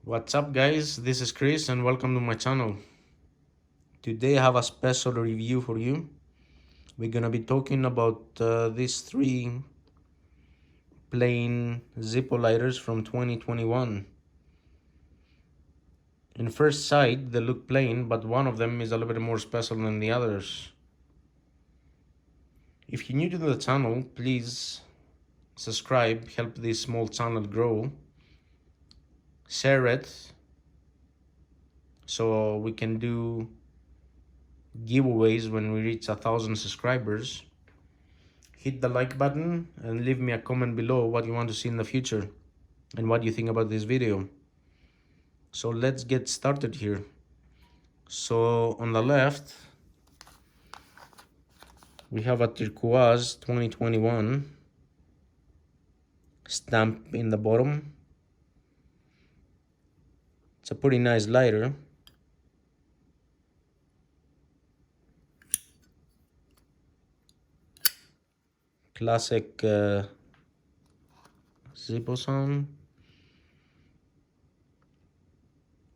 What's up guys, this is Chris and welcome to my channel. Today I have a special review for you. We're gonna be talking about these three plain Zippo lighters from 2021. In first sight they look plain, but one of them is a little bit more special than the others. If you're new to the channel, please subscribe, help this small channel grow. Share it so we can do giveaways when we reach 1,000 subscribers. Hit the like button and leave me a comment below what you want to see in the future and what you think about this video. So let's get started here. So on the left we have a turquoise 2021 stamp in the bottom. It's a pretty nice lighter. Classic Zippo sound.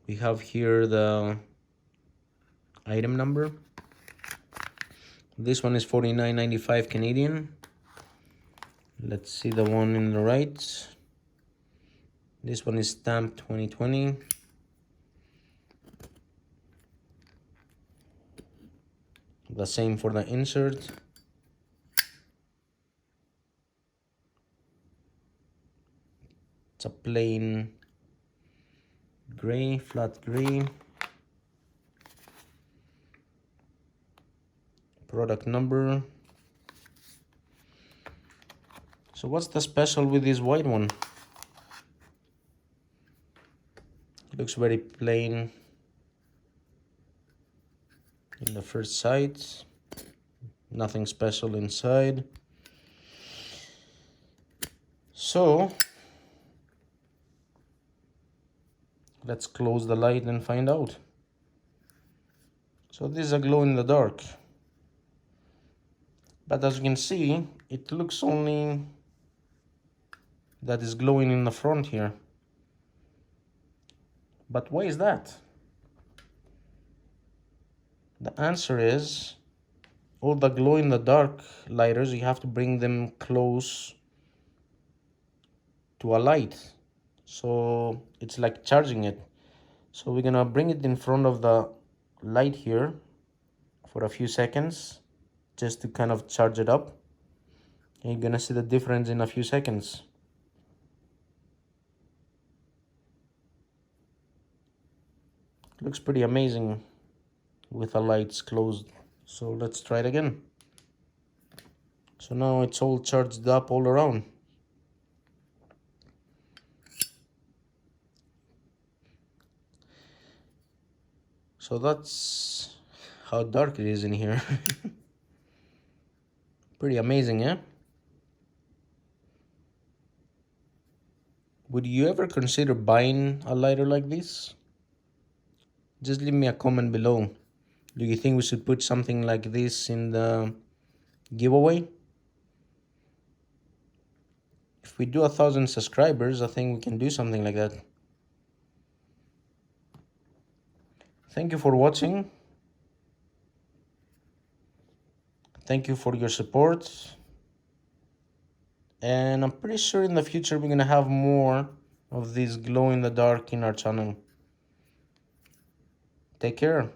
We have here the item number. This one is 49.95 Canadian. Let's see the one in the right. This one is stamped 2020. The same for the insert. It's a plain gray, flat gray. Product number. So what's the special with this white one? It looks very plain in the first sight. Nothing special inside. So let's close the light and find out. So this is a glow in the dark. But as you can see, it looks only that is glowing in the front here. But why is that? The answer is all the glow in the dark lighters, you have to bring them close to a light. So it's like charging it. So we're gonna bring it in front of the light here for a few seconds just to kind of charge it up. And you're gonna see the difference in a few seconds. Looks pretty amazing with the lights closed. So let's try it again. So now it's all charged up all around. So that's how dark it is in here. Pretty amazing, eh? Would you ever consider buying a lighter like this? Just leave me a comment below. Do you think we should put something like this in the giveaway? If we do 1,000 subscribers, I think we can do something like that. Thank you for watching. Thank you for your support. And I'm pretty sure in the future we're gonna have more of this glow in the dark in our channel. Take care.